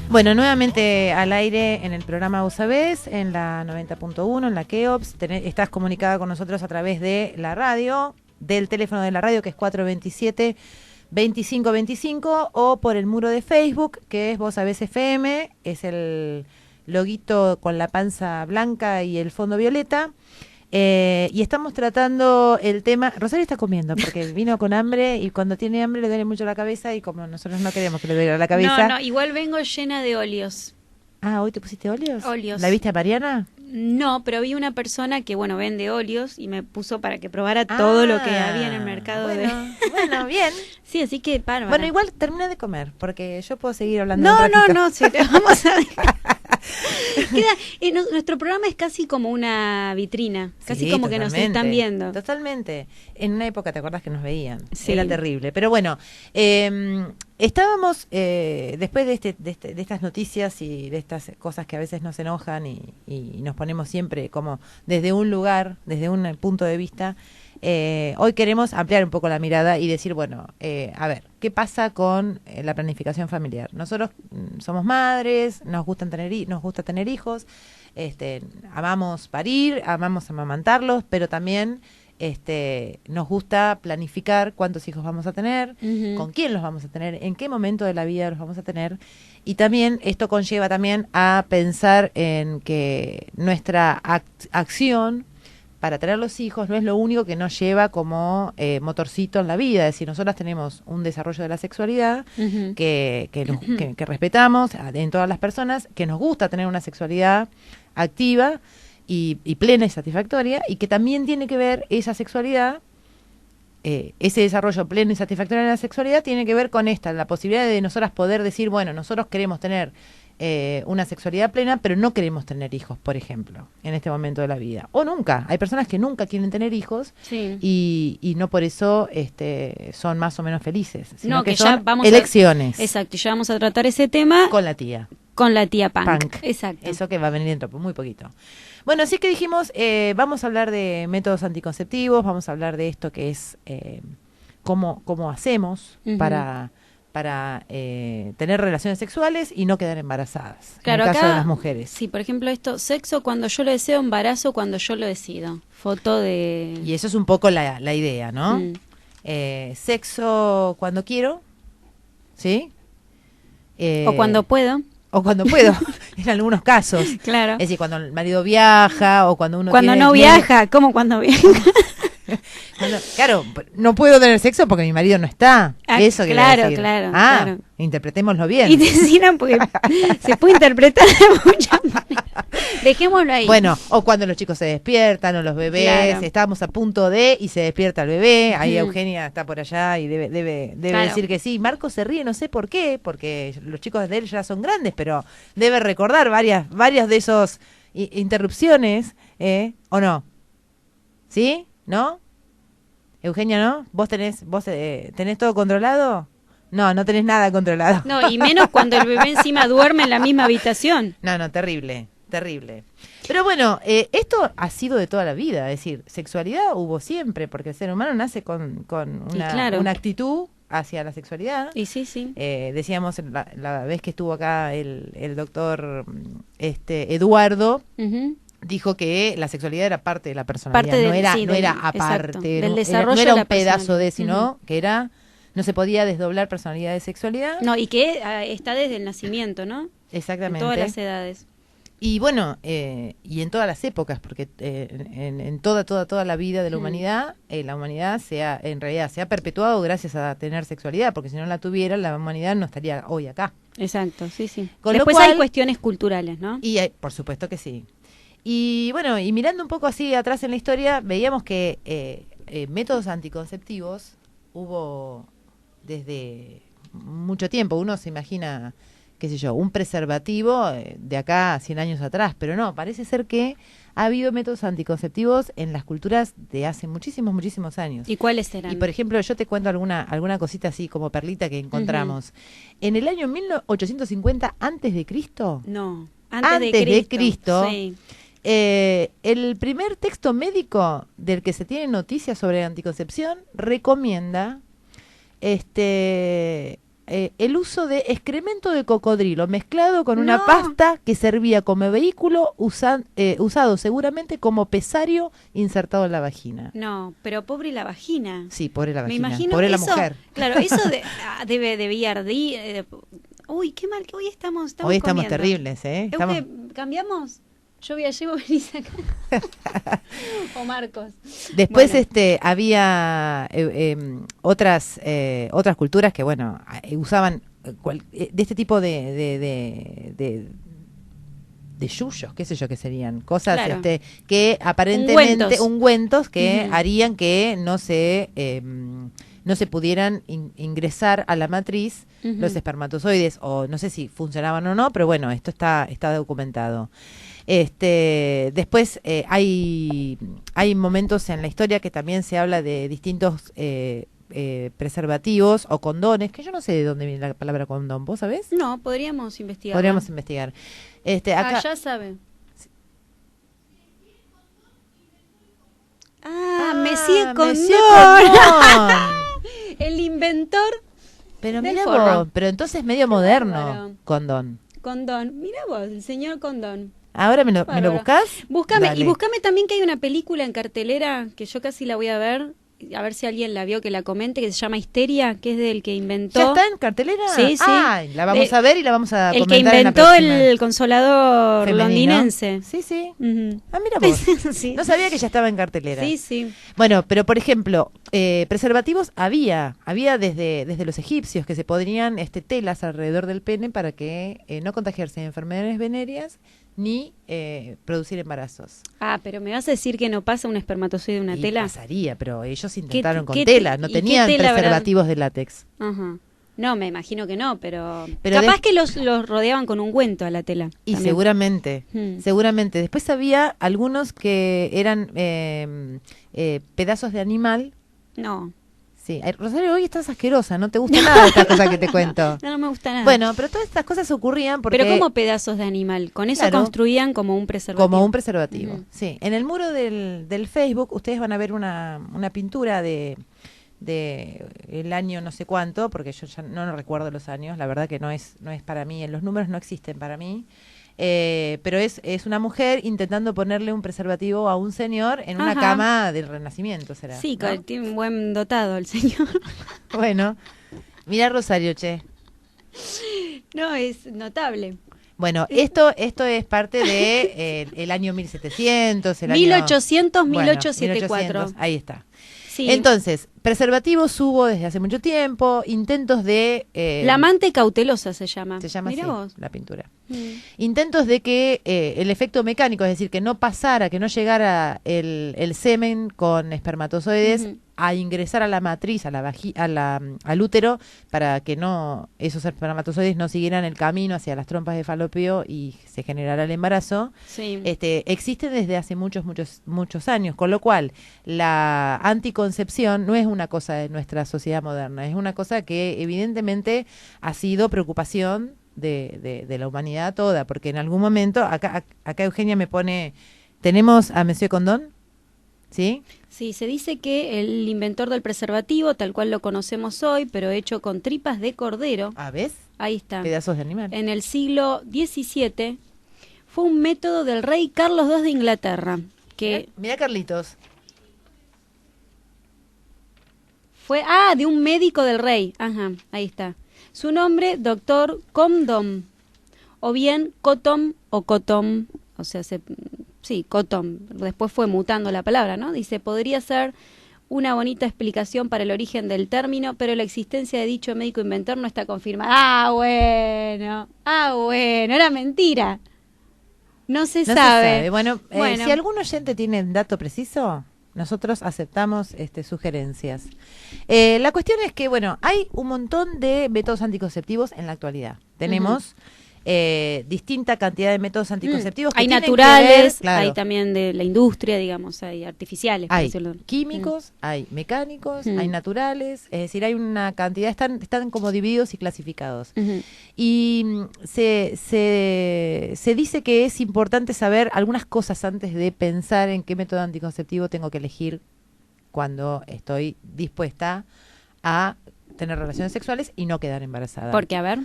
Bueno, nuevamente al aire en el programa Vos Sabés, en la 90.1, en la KEOPS. Estás comunicada con nosotros a través de la radio, del teléfono de la radio, que es 427-2525, o por el muro de Facebook, que es Vos Sabés FM, es el loguito con la panza blanca y el fondo violeta. Y estamos tratando el tema. Rosario está comiendo porque vino con hambre y cuando tiene hambre le duele mucho la cabeza, y como nosotros no queremos que le duele la cabeza. No, igual vengo llena de óleos. Ah, ¿hoy te pusiste óleos? Óleos. ¿La viste a Mariana? No, pero vi una persona que, bueno, vende óleos y me puso para que probara todo lo que había en el mercado. Bueno, bien. Sí, así que bárbara. Bueno, igual terminé de comer porque yo puedo seguir hablando No, sí, te vamos a dejar. Nuestro programa es casi como una vitrina, casi como que nos están viendo. Totalmente. En una época, ¿te acuerdas que nos veían? Sí. Era terrible. Pero bueno, estábamos, después de estas noticias y de estas cosas que a veces nos enojan y nos ponemos siempre como desde un lugar, desde un punto de vista, hoy queremos ampliar un poco la mirada y decir, bueno, a ver, ¿qué pasa con la planificación familiar? Nosotros somos madres, nos gusta tener hijos, amamos parir, amamos amamantarlos, pero también nos gusta planificar cuántos hijos vamos a tener, con quién los vamos a tener, en qué momento de la vida los vamos a tener, y también esto conlleva también a pensar en que nuestra acción para tener los hijos no es lo único que nos lleva como motorcito en la vida. Es decir, nosotras tenemos un desarrollo de la sexualidad que respetamos en todas las personas, que nos gusta tener una sexualidad activa y plena y satisfactoria, y que también tiene que ver esa sexualidad, ese desarrollo pleno y satisfactorio de la sexualidad tiene que ver con la posibilidad de nosotras poder decir, bueno, nosotros queremos tener una sexualidad plena, pero no queremos tener hijos, por ejemplo, en este momento de la vida. O nunca. Hay personas que nunca quieren tener hijos, sí, y no por eso son más o menos felices, sino que son elecciones. Exacto, ya vamos a tratar ese tema con la tía. Con la tía Punk. Exacto. Eso que va a venir dentro muy poquito. Bueno, así que dijimos, vamos a hablar de métodos anticonceptivos, vamos a hablar de esto que es cómo hacemos para tener relaciones sexuales y no quedar embarazadas, claro, en el caso acá, de las mujeres. Sí, por ejemplo esto, sexo cuando yo lo deseo, embarazo cuando yo lo decido. Foto de... Y eso es un poco la idea, ¿no? Sexo cuando quiero, ¿sí? O cuando puedo. O cuando puedo, en algunos casos. Claro. Es decir, cuando el marido viaja o cuando uno no viaja, ¿cómo cuando viaja? Claro, no puedo tener sexo porque mi marido no está. Eso claro, decir. Claro. Interpretémoslo bien. Y decían porque se puede interpretar de muchas maneras. Dejémoslo ahí. Bueno, o cuando los chicos se despiertan o los bebés, estamos a punto de y se despierta el bebé. Ahí Eugenia está por allá y debe decir que sí. Marco se ríe, no sé por qué, porque los chicos de él ya son grandes, pero debe recordar varias de esos interrupciones, ¿o no? ¿Sí? ¿No? Eugenia, ¿no? ¿Vos tenés todo controlado? No tenés nada controlado. No, y menos cuando el bebé encima duerme en la misma habitación. No, terrible. Pero bueno, esto ha sido de toda la vida, es decir, sexualidad hubo siempre, porque el ser humano nace con una actitud hacia la sexualidad. Y sí. Decíamos la vez que estuvo acá el doctor Eduardo, dijo que la sexualidad era parte de la personalidad, no era aparte, del desarrollo no era un de la pedazo de, sino que no se podía desdoblar personalidad de sexualidad. No, y que está desde el nacimiento, ¿no? Exactamente. En todas las edades. Y bueno, y en todas las épocas, porque en toda la vida de la humanidad, la humanidad en realidad se ha perpetuado gracias a tener sexualidad, porque si no la tuviera, la humanidad no estaría hoy acá. Exacto, sí. Después hay cuestiones culturales, ¿no? Y por supuesto que sí. Y bueno, y mirando un poco así atrás en la historia, veíamos que métodos anticonceptivos hubo desde mucho tiempo. Uno se imagina, qué sé yo, un preservativo de acá a 100 años atrás, pero no, parece ser que ha habido métodos anticonceptivos en las culturas de hace muchísimos años. ¿Y cuáles eran? Y por ejemplo, yo te cuento alguna cosita así como perlita que encontramos. En el año 1850 antes de Cristo. No, antes de Cristo. Sí. El primer texto médico del que se tiene noticia sobre anticoncepción recomienda el uso de excremento de cocodrilo mezclado con una No. pasta que servía como vehículo usado seguramente como pesario insertado en la vagina. No, pero pobre la vagina. Sí, pobre la Me vagina, imagino pobre la eso, mujer. Claro, eso debía ardir. Uy, qué mal que hoy estamos Hoy estamos comiendo. terribles, ¿eh? Estamos... ¿Cambiamos? Yo voy a llevar venís acá. O Marcos. Después Bueno. había otras culturas que, bueno, usaban de este tipo de yuyos, qué sé yo, que serían cosas Claro. que aparentemente ungüentos que Ujú. harían que no se pudieran ingresar a la matriz Ujú. los espermatozoides, o no sé si funcionaban o no, pero bueno, esto está documentado. Después hay momentos en la historia que también se habla de distintos preservativos o condones, que yo no sé de dónde viene la palabra condón, ¿vos sabés? No, podríamos investigar. Podríamos investigar. Acá, Ya sabe. Monsieur Monsieur Condón. El inventor Pero del mira forro. vos, pero entonces medio moderno, bárbaro. condón. Condón. Mira vos, el señor Condón. ¿Ahora me lo Bárbaro. buscás? Búscame, Dale. y búscame también que hay una película en cartelera que yo casi la voy a ver si alguien la vio, que la comente, que se llama Histeria, que es del que inventó. ¿Ya está en cartelera? Sí, sí. Ay, la vamos a ver y la vamos a el que comentar en la inventó próxima. el consolador Femenino. londinense. Sí, sí. Ujú. Ah, mira vos. Sí. No sabía que ya estaba en cartelera. Sí, sí. Bueno, pero por ejemplo, preservativos había desde los egipcios que se ponían telas alrededor del pene para que no contagiarse de enfermedades venéreas ni producir embarazos. Ah, pero me vas a decir que no pasa un espermatozoide de una Y tela. pasaría, pero ellos intentaron con qué tela, no y qué tenían tela habrá? preservativos de látex. Ajá. No, me imagino que no, pero Pero capaz de- que los rodeaban con ungüento a la tela. Y también. seguramente, Hmm. seguramente. Después había algunos que eran pedazos de animal. No. Sí, ay, Rosario, hoy estás asquerosa, no te gusta nada esta cosa que te cuento. No me gusta nada. Bueno, pero todas estas cosas ocurrían porque... pero como pedazos de animal. Con eso Claro. construían como un preservativo. Como un preservativo, Ujú. sí. En el muro del Facebook ustedes van a ver una pintura de el año no sé cuánto, porque yo ya no recuerdo los años, la verdad que no es para mí, los números no existen para mí, pero es una mujer intentando ponerle un preservativo a un señor en una Ajá. cama del Renacimiento, ¿será? Sí, ¿no? tiene un buen dotado el señor. Bueno, mira Rosario, che. No, es notable. Bueno, esto es parte de el año 1700, el año... 1800, Bueno, 1874. 1800, ahí está. Sí. Entonces, preservativos hubo desde hace mucho tiempo, intentos de... La amante cautelosa se llama. se llama Mirá así, vos. la pintura. Mm. Intentos de que el efecto mecánico, es decir, que no pasara, que no llegara el semen con espermatozoides Ujú. a ingresar a la matriz, al útero, para que no esos espermatozoides no siguieran el camino hacia las trompas de falopio y se generara el embarazo. Sí. Existe desde hace muchos años, con lo cual la anticoncepción no es una cosa de nuestra sociedad moderna, es una cosa que evidentemente ha sido preocupación de la humanidad toda, porque en algún momento, acá Eugenia me pone, ¿tenemos a Monsieur Condón? ¿Sí? Sí, se dice que el inventor del preservativo, tal cual lo conocemos hoy, pero hecho con tripas de cordero, ¿Ves? ahí está, Pedazos de animal. en el siglo XVII, fue un método del rey Carlos II de Inglaterra, que Mira Carlitos. fue, de un médico del rey, ajá, ahí está. Su nombre, doctor Condom, o bien Cotton o Cotton, o sea, sí, Cotton, después fue mutando la palabra, ¿no? Dice, podría ser una bonita explicación para el origen del término, pero la existencia de dicho médico inventor no está confirmada. Bueno, era mentira. No se No sabe. se sabe. Bueno, si algún oyente tiene el dato preciso, nosotros aceptamos sugerencias. La cuestión es que, bueno, hay un montón de métodos anticonceptivos en la actualidad. Tenemos distinta cantidad de métodos anticonceptivos. Que Hay tienen naturales, que ver, claro, hay también de la industria, digamos, hay artificiales. por hay decirlo. químicos, hay mecánicos, Mm. hay naturales, es decir, hay una cantidad, están como divididos y clasificados. Ujú. Y se dice que es importante saber algunas cosas antes de pensar en qué método anticonceptivo tengo que elegir cuando estoy dispuesta a tener relaciones sexuales y no quedar embarazada. Porque, a ver.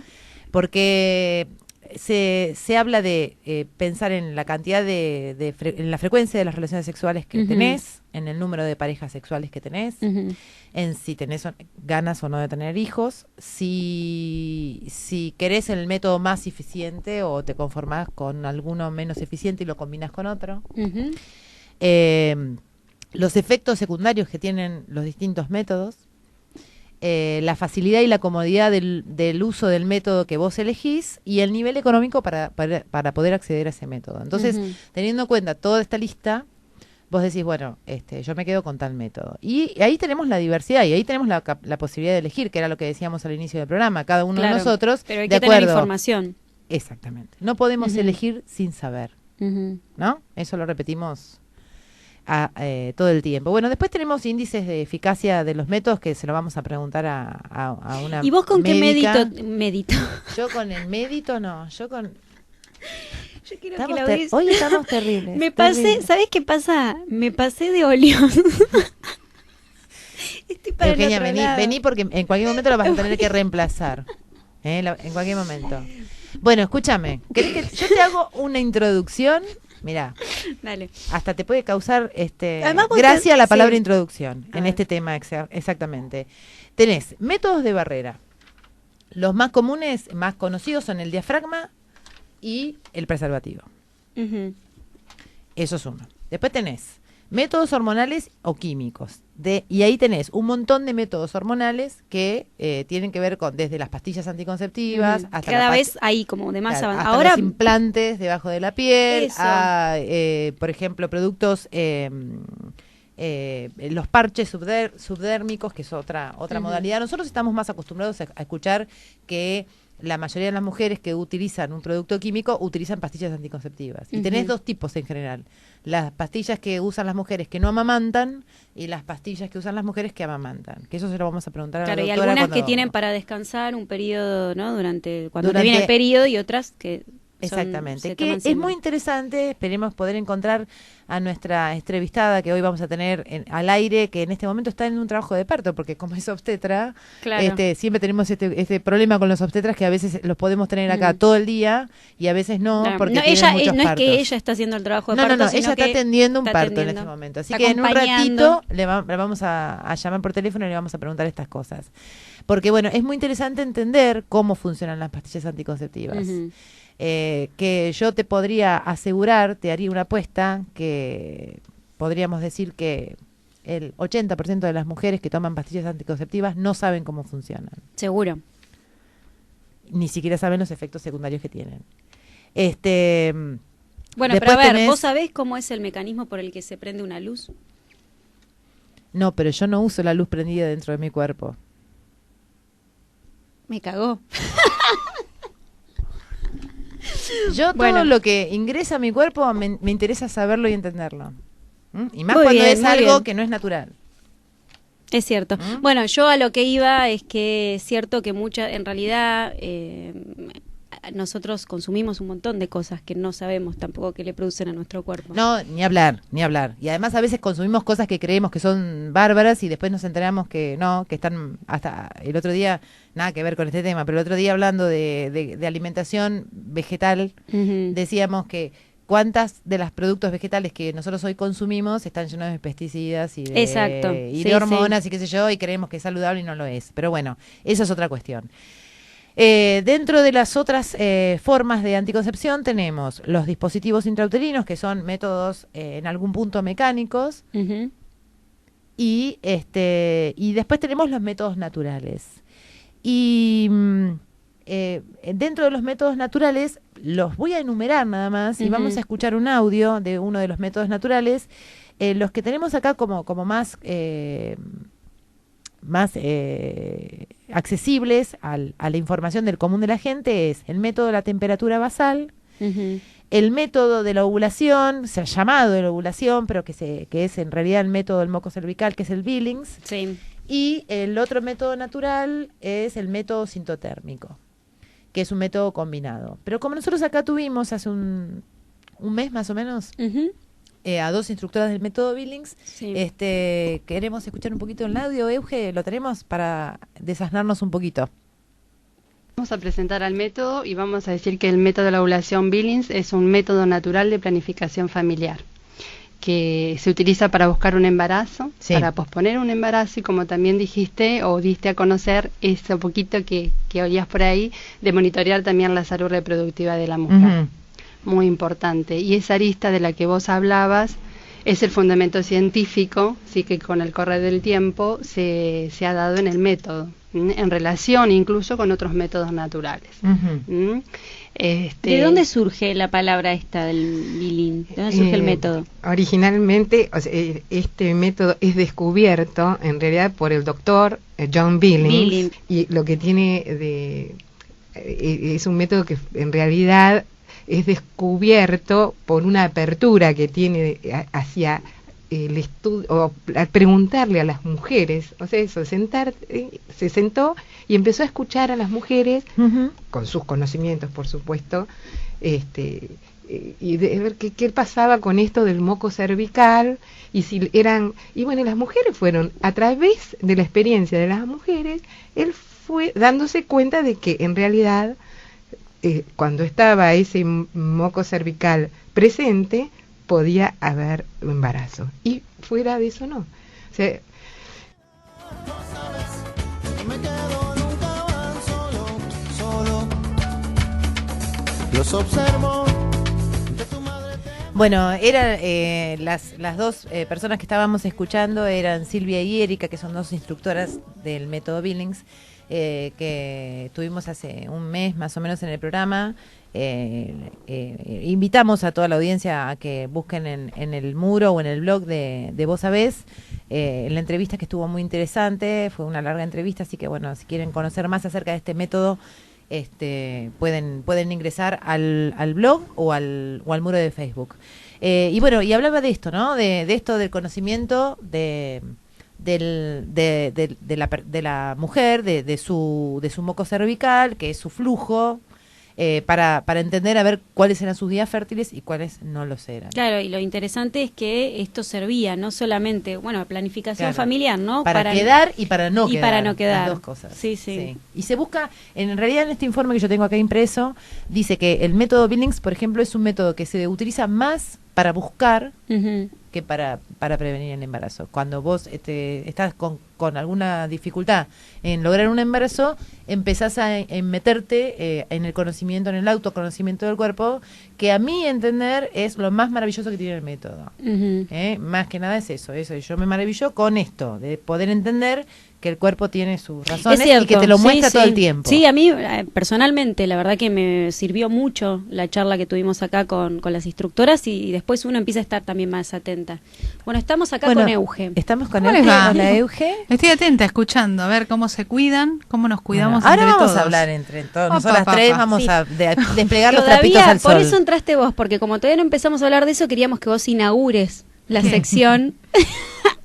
Porque se habla de pensar en la cantidad en la frecuencia de las relaciones sexuales que tenés, en el número de parejas sexuales que tenés, en si tenés ganas o no de tener hijos, si querés el método más eficiente o te conformás con alguno menos eficiente y lo combinas con otro. Los efectos secundarios que tienen los distintos métodos, la facilidad y la comodidad del uso del método que vos elegís y el nivel económico para poder acceder a ese método. Entonces, teniendo en cuenta toda esta lista, vos decís, bueno, yo me quedo con tal método. Y ahí tenemos la diversidad y ahí tenemos la posibilidad de elegir, que era lo que decíamos al inicio del programa, cada uno de nosotros. Pero hay de que acuerdo, tener información. Exactamente. No podemos elegir sin saber, ¿no? Eso lo repetimos todo el tiempo. Bueno, después tenemos índices de eficacia de los métodos que se lo vamos a preguntar a una ¿Y vos con médica. qué medito? Yo con el médito no, yo quiero estamos que lo hoy estamos terribles. Me pasé, ¿sabés qué pasa? Me pasé de óleo. Estoy para Eugenia, el otro lado. vení porque en cualquier momento lo vas a tener que reemplazar. En cualquier momento. Bueno, escúchame, ¿querés que yo te hago una introducción? Mirá, dale. Hasta te puede causar Además, gracia la palabra sí. introducción en este tema exactamente. Tenés métodos de barrera. Los más comunes, más conocidos son el diafragma y el preservativo. Eso es uno. Después tenés métodos hormonales o químicos. Y ahí tenés un montón de métodos hormonales que tienen que ver con desde las pastillas anticonceptivas hasta cada vez hay como de más claro, avanzado. hasta Ahora los implantes debajo de la piel, Eso. por ejemplo, productos los parches subdérmicos, que es otra modalidad. Nosotros estamos más acostumbrados a escuchar que la mayoría de las mujeres que utilizan un producto químico utilizan pastillas anticonceptivas. Y tenés dos tipos en general. Las pastillas que usan las mujeres que no amamantan y las pastillas que usan las mujeres que amamantan. Que eso se lo vamos a preguntar a la doctora. Y algunas cuando... que tienen para descansar un periodo, ¿no? Cuando te viene el periodo y otras que... Exactamente, que es muy interesante. Esperemos poder encontrar a nuestra entrevistada que hoy vamos a tener al aire, que en este momento está en un trabajo de parto, porque como es obstetra, claro. Siempre tenemos este problema con los obstetras, que a veces los podemos tener acá todo el día y a veces no, claro. porque no, tienen ella, muchos no partos. es que ella está haciendo el trabajo de parto, No, sino ella está atendiendo un parto en este momento. Así que en un ratito le vamos a llamar por teléfono y le vamos a preguntar estas cosas. Porque bueno, es muy interesante entender cómo funcionan las pastillas anticonceptivas. Que yo te podría asegurar, te haría una apuesta, que podríamos decir que el 80% de las mujeres que toman pastillas anticonceptivas no saben cómo funcionan. Seguro. Ni siquiera saben los efectos secundarios que tienen. Bueno, pero a ver, ¿vos sabés cómo es el mecanismo por el que se prende una luz? No, pero yo no uso la luz prendida dentro de mi cuerpo. Me cagó. Yo todo lo que ingresa a mi cuerpo me interesa saberlo y entenderlo. Y más muy cuando bien, es algo bien. que no es natural. Es cierto. Bueno, yo a lo que iba es que es cierto que en realidad nosotros consumimos un montón de cosas que no sabemos tampoco que le producen a nuestro cuerpo. No, ni hablar. Y además a veces consumimos cosas que creemos que son bárbaras y después nos enteramos que no, que están hasta el otro día, nada que ver con este tema, pero el otro día hablando de alimentación vegetal, decíamos que cuántas de los productos vegetales que nosotros hoy consumimos están llenos de pesticidas y de hormonas y qué sé yo, y creemos que es saludable y no lo es. Pero bueno, eso es otra cuestión. Dentro de las otras formas de anticoncepción tenemos los dispositivos intrauterinos, que son métodos en algún punto mecánicos, y después tenemos los métodos naturales. Y dentro de los métodos naturales los voy a enumerar nada más y vamos a escuchar un audio de uno de los métodos naturales. Los que tenemos acá como más accesibles a la información del común de la gente es el método de la temperatura basal, el método de la ovulación, se ha llamado de la ovulación, pero que es en realidad el método del moco cervical, que es el Billings, y el otro método natural es el método sintotérmico, que es un método combinado. Pero como nosotros acá tuvimos hace un mes más o menos, a 2 instructoras del método Billings. Sí. Queremos escuchar un poquito el audio, Euge, lo tenemos para desasnarnos un poquito. Vamos a presentar al método y vamos a decir que el método de la ovulación Billings es un método natural de planificación familiar que se utiliza para buscar un embarazo, sí, para posponer un embarazo y como también dijiste o diste a conocer eso poquito que oías por ahí, de monitorear también la salud reproductiva de la mujer. Muy importante. Y esa arista de la que vos hablabas es el fundamento científico, sí, que con el correr del tiempo se ha dado en el método, en relación incluso con otros métodos naturales. ¿De dónde surge la palabra esta del Billing? ¿De dónde surge el método? Originalmente, este método es descubierto en realidad por el doctor John Billings, y lo que tiene es un método que en realidad es descubierto por una apertura que tiene hacia el estudio, o al preguntarle a las mujeres, o sea, eso, se sentó y empezó a escuchar a las mujeres, con sus conocimientos, por supuesto, y de ver qué pasaba con esto del moco cervical, y si eran, y bueno, las mujeres fueron, a través de la experiencia de las mujeres, él fue dándose cuenta de que en realidad, cuando estaba ese moco cervical presente, podía haber embarazo, y fuera de eso no. O sea, los observo. Bueno, eran las 2 personas que estábamos escuchando eran Silvia y Erika, que son 2 instructoras del método Billings, que tuvimos hace un mes más o menos en el programa. Invitamos a toda la audiencia a que busquen en el muro o en el blog de Vos Sabés la entrevista, que estuvo muy interesante, fue una larga entrevista, así que bueno, si quieren conocer más acerca de este método, pueden ingresar al blog o al muro de Facebook. Y bueno, y hablaba de esto, ¿no? De esto del conocimiento de la mujer, de su moco cervical, que es su flujo, para entender a ver cuáles eran sus días fértiles y cuáles no los eran. Claro, y lo interesante es que esto servía no solamente, bueno, planificación familiar, ¿no? Para quedar y para no y quedar. Para no quedar. Las 2 cosas. Sí. Y se busca, en realidad en este informe que yo tengo acá impreso, dice que el método Billings, por ejemplo, es un método que se utiliza más para buscar que para prevenir el embarazo. Cuando vos estás con alguna dificultad en lograr un embarazo, empezás a meterte en el conocimiento, en el autoconocimiento del cuerpo, que a mi entender es lo más maravilloso que tiene el método. Más que nada es eso. Yo me maravillo con esto, de poder entender que el cuerpo tiene sus razones y que te lo muestra todo el tiempo. Sí, a mí personalmente la verdad que me sirvió mucho la charla que tuvimos acá con las instructoras, y después uno empieza a estar también más atenta. Bueno, estamos acá con Euge. Estamos con ¿Cómo Euge. les va? Hola, Euge. Estoy atenta, escuchando, a ver cómo se cuidan, cómo nos cuidamos Ahora entre vamos todos. a hablar entre todos. Opa, Nosotras papa. 3 vamos a desplegar los Todavía, trapitos al sol. por eso entraste vos, porque como todavía no empezamos a hablar de eso, queríamos que vos inaugures la sección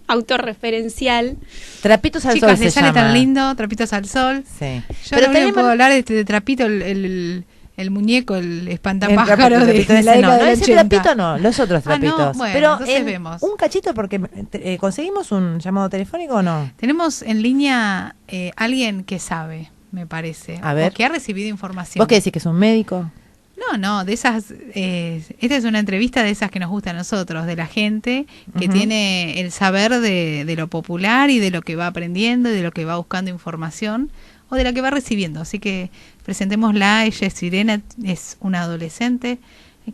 autorreferencial. Trapitos al Chicas, sol les se sale llama. tan lindo, trapitos al sol. Sí. Yo lo único que puedo hablar es de trapito, el muñeco, el espantapájaro de trapito la ese década no, del ese 80. trapito no, los otros trapitos. no, bueno, pero entonces vemos. Un cachito, porque ¿conseguimos un llamado telefónico o no? Tenemos en línea alguien que sabe, me parece, A ver. o que ha recibido información. ¿Vos qué decís, que es un médico? No, de esas, esta es una entrevista de esas que nos gusta a nosotros, de la gente que tiene el saber de lo popular y de lo que va aprendiendo y de lo que va buscando información o de lo que va recibiendo. Así que presentémosla. Ella es Irene, es una adolescente,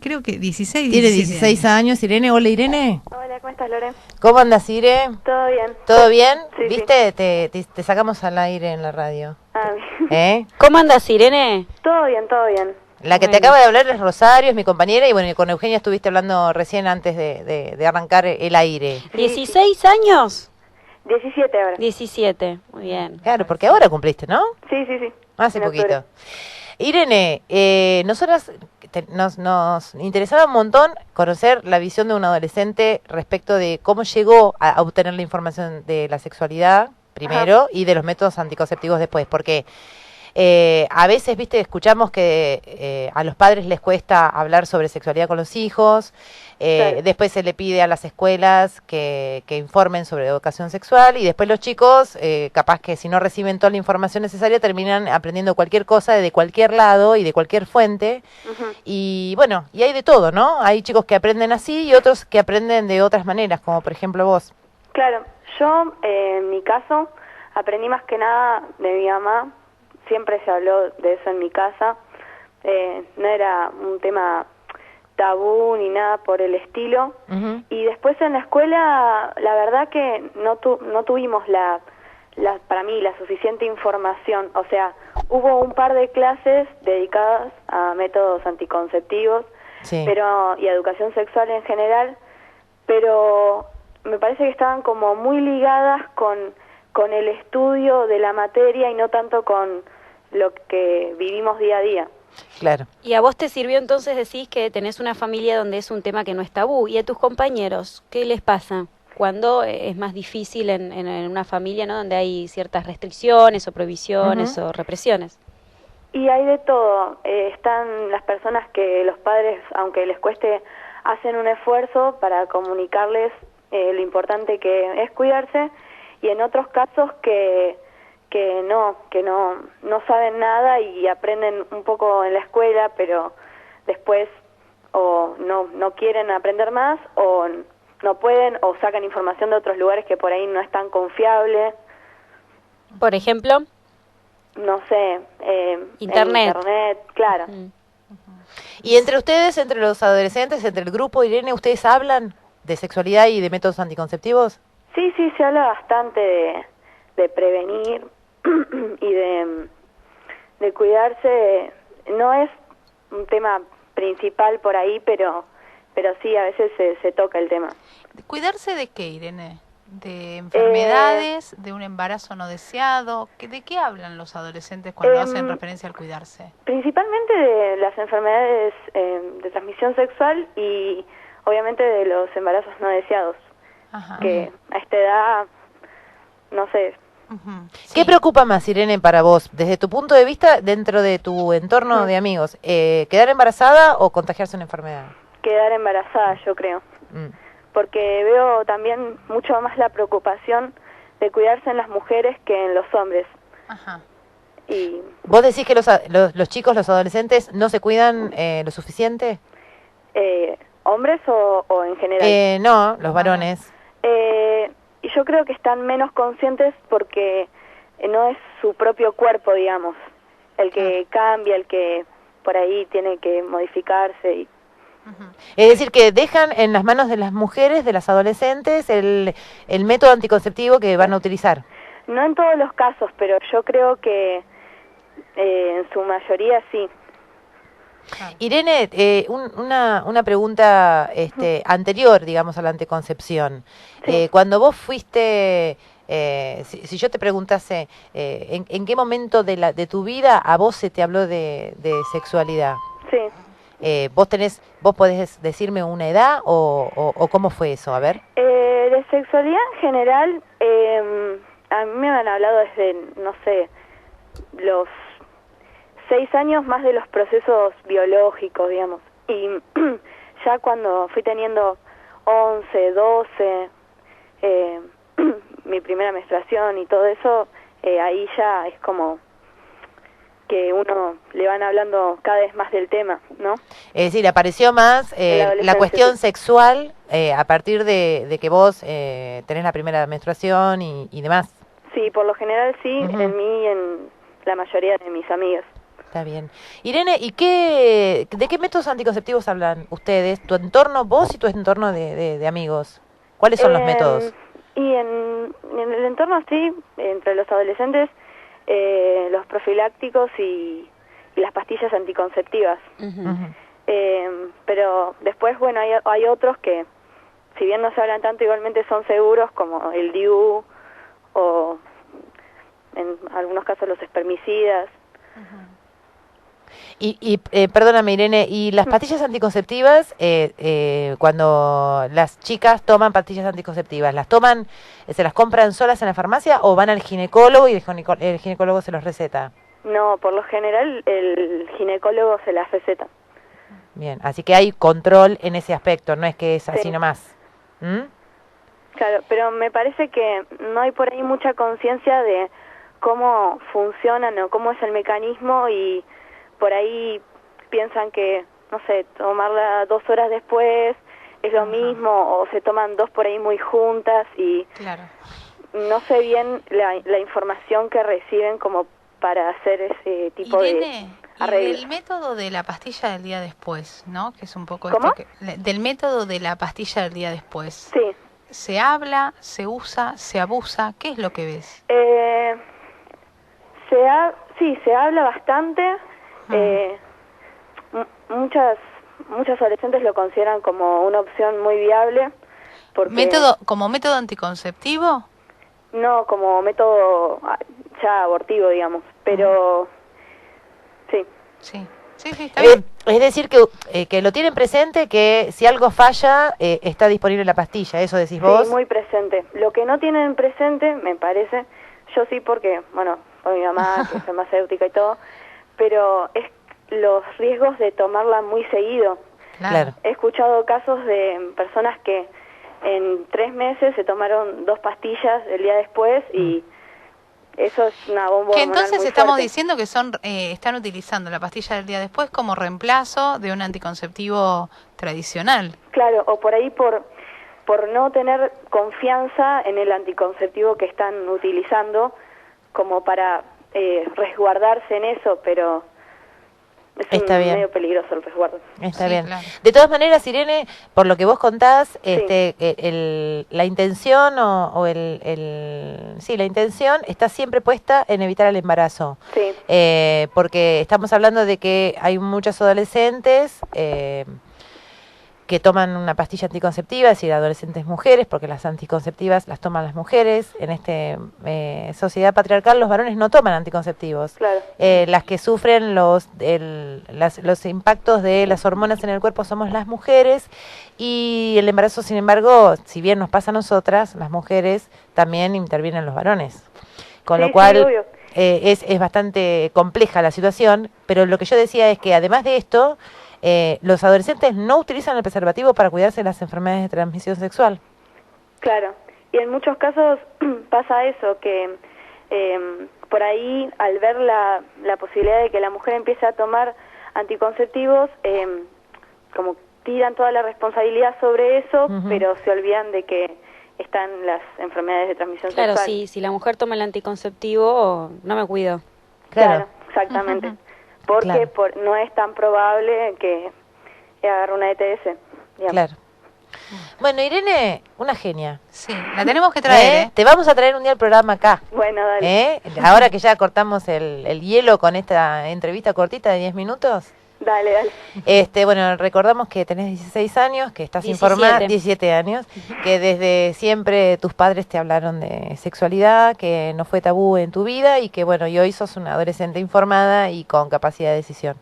creo que 16. Tiene 16 años. Irene, hola Irene. Hola, ¿cómo estás, Lore? ¿Cómo andas, Irene? ¿Todo bien? ¿Todo bien? Sí, ¿Viste? Te sacamos al aire en la radio. Ah, ¿Cómo andas, Irene? todo bien, todo bien. La que te acaba de hablar es Rosario, es mi compañera, y bueno, y con Eugenia estuviste hablando recién antes de arrancar el aire. ¿16 años? 17 ahora. 17, muy bien. Claro, porque ahora cumpliste, ¿no? Sí. Hace En poquito. octubre. Irene, nosotras nos interesaba un montón conocer la visión de un adolescente respecto de cómo llegó a obtener la información de la sexualidad primero y de los métodos anticonceptivos después, porque A veces, viste, escuchamos que a los padres les cuesta hablar sobre sexualidad con los hijos. Claro. Después se le pide a las escuelas que informen sobre educación sexual y después los chicos, capaz que si no reciben toda la información necesaria, terminan aprendiendo cualquier cosa de cualquier lado y de cualquier fuente. Ujú. Y bueno, y hay de todo, ¿no? Hay chicos que aprenden así y otros que aprenden de otras maneras, como por ejemplo vos. Claro, yo en mi caso aprendí más que nada de mi mamá, siempre se habló de eso en mi casa, no era un tema tabú ni nada por el estilo. Ujú. Y después en la escuela, la verdad que no tuvimos para mí la suficiente información. O sea, hubo un par de clases dedicadas a métodos anticonceptivos, Sí. y a educación sexual en general, pero me parece que estaban como muy ligadas con el estudio de la materia y no tanto con lo que vivimos día a día. Claro. Y a vos te sirvió entonces, decís que tenés una familia donde es un tema que no es tabú. ¿Y a tus compañeros qué les pasa cuando es más difícil en una familia, ¿no? Donde hay ciertas restricciones o prohibiciones o represiones? Y hay de todo. Están las personas que los padres, aunque les cueste, hacen un esfuerzo para comunicarles lo importante que es cuidarse, y en otros casos que no saben nada y aprenden un poco en la escuela, pero después o no quieren aprender más, o no pueden, o sacan información de otros lugares que por ahí no es tan confiable. Por ejemplo, No sé, Internet. en internet, claro. Y entre ustedes, entre los adolescentes, entre el grupo, Irene, ¿ustedes hablan de sexualidad y de métodos anticonceptivos? Sí, se habla bastante de prevenir y de cuidarse. No es un tema principal por ahí, pero sí, a veces se toca el tema. ¿Cuidarse de qué, Irene? ¿De enfermedades? ¿De un embarazo no deseado? ¿De qué hablan los adolescentes cuando hacen referencia al cuidarse? Principalmente de las enfermedades de transmisión sexual y obviamente de los embarazos no deseados, Ajá. que a esta edad, no sé. Ujú. ¿Qué Sí. preocupa más, Irene, para vos, desde tu punto de vista, dentro de tu entorno de amigos? ¿Quedar embarazada o contagiarse una enfermedad? Quedar embarazada, yo creo. Mm. Porque veo también mucho más la preocupación de cuidarse en las mujeres que en los hombres. Ajá. Y ¿Vos decís que los chicos, los adolescentes, no se cuidan lo suficiente? ¿hombres o en general? No, los varones. Y yo creo que están menos conscientes porque no es su propio cuerpo, digamos, el que cambia, el que por ahí tiene que modificarse. Y Es decir, que dejan en las manos de las mujeres, de las adolescentes, el método anticonceptivo que van a utilizar. no en todos los casos, pero yo creo que en su mayoría sí. Irene, una pregunta anterior, digamos, a la anticoncepción. Sí. Cuando vos fuiste, si yo te preguntase, ¿en qué momento de tu vida a vos se te habló de sexualidad? Sí. ¿Vos podés decirme una edad o cómo fue eso? A ver. De sexualidad en general, a mí me han hablado desde, no sé, los 6 años, más de los procesos biológicos, digamos. Y ya cuando fui teniendo 11, 12, mi primera menstruación y todo eso, ahí ya es como que uno le van hablando cada vez más del tema, ¿no? Es decir, apareció más la la adolescencia, cuestión sí. sexual a partir de que vos tenés la primera menstruación y demás. Sí, por lo general sí, Ujú. en mí y en la mayoría de mis amigas. Está bien. Irene, ¿y de qué métodos anticonceptivos hablan ustedes? ¿Tu entorno, vos y tu entorno de amigos? ¿Cuáles son los métodos? Y en el entorno sí, entre los adolescentes, los profilácticos y las pastillas anticonceptivas. Pero después, bueno, hay otros que, si bien no se hablan tanto, igualmente son seguros, como el DIU o en algunos casos los espermicidas. Y perdóname, Irene, ¿y las pastillas anticonceptivas, cuando las chicas toman pastillas anticonceptivas, se las compran solas en la farmacia o van al ginecólogo y el ginecólogo se los receta? No, por lo general el ginecólogo se las receta. Bien, así que hay control en ese aspecto, no es que es así Sí. nomás. ¿Mm? Claro, pero me parece que no hay por ahí mucha conciencia de cómo funcionan o cómo es el mecanismo, y por ahí piensan que, no sé, tomarla 2 horas después es lo mismo, o se toman 2 por ahí muy juntas, y Claro. no sé bien la información que reciben como para hacer ese tipo Irene, de y arreglos. del método de la pastilla del día después, ¿no? Que es un poco ¿Cómo? del método de la pastilla del día después. Sí. ¿Se habla, se usa, se abusa? ¿Qué es lo que ves? Sí, se habla bastante. Muchas adolescentes lo consideran como una opción muy viable. Porque ¿Como método anticonceptivo? No, como método ya abortivo, digamos. Pero sí. Sí, está bien. Es decir, que lo tienen presente, que si algo falla, está disponible la pastilla, ¿eso decís vos? Sí, muy presente. Lo que no tienen presente, me parece, yo sí porque, bueno, por mi mamá, que es farmacéutica y todo, pero es los riesgos de tomarla muy seguido. Claro. He escuchado casos de personas que en 3 meses se tomaron 2 pastillas el día después, y eso es una bomba Que hormonal entonces muy estamos fuerte. diciendo que están utilizando la pastilla del día después como reemplazo de un anticonceptivo tradicional. Claro, o por ahí por no tener confianza en el anticonceptivo que están utilizando, como para resguardarse en eso, pero Está bien. medio peligroso el resguardo. Está Sí, bien. claro. De todas maneras, Irene, por lo que vos contás, Sí. la intención la intención está siempre puesta en evitar el embarazo. Sí, Porque estamos hablando de que hay muchos adolescentes que toman una pastilla anticonceptiva, es decir, adolescentes mujeres, porque las anticonceptivas las toman las mujeres. En esta sociedad patriarcal los varones no toman anticonceptivos. claro. Las que sufren los impactos de las hormonas en el cuerpo somos las mujeres, y el embarazo, sin embargo, si bien nos pasa a nosotras, las mujeres, también intervienen los varones. Con Sí, lo sí, cual obvio. es bastante compleja la situación, pero lo que yo decía es que además de esto, los adolescentes no utilizan el preservativo para cuidarse de las enfermedades de transmisión sexual. Claro, y en muchos casos pasa eso, que por ahí al ver la posibilidad de que la mujer empiece a tomar anticonceptivos, como tiran toda la responsabilidad sobre eso, pero se olvidan de que están las enfermedades de transmisión Claro, sexual. si la mujer toma el anticonceptivo, no me cuido. Claro, exactamente. Porque Claro. no es tan probable que agarre una ETS, digamos. Claro. Bueno, Irene, una genia. Sí, la tenemos que traer, ¿eh? Te vamos a traer un día el programa acá. Bueno, dale. Ahora que ya cortamos el hielo con esta entrevista cortita de 10 minutos. Dale. Bueno, recordamos que tenés 16 años, que estás 17. informada, 17 años, que desde siempre tus padres te hablaron de sexualidad, que no fue tabú en tu vida, y que bueno, y hoy sos una adolescente informada y con capacidad de decisión.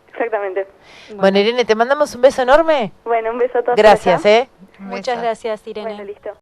Exactamente. Bueno, Irene, te mandamos un beso enorme. Bueno, un beso a todos. Gracias, por allá. Un Muchas beso. gracias, Irene. Bueno, listo.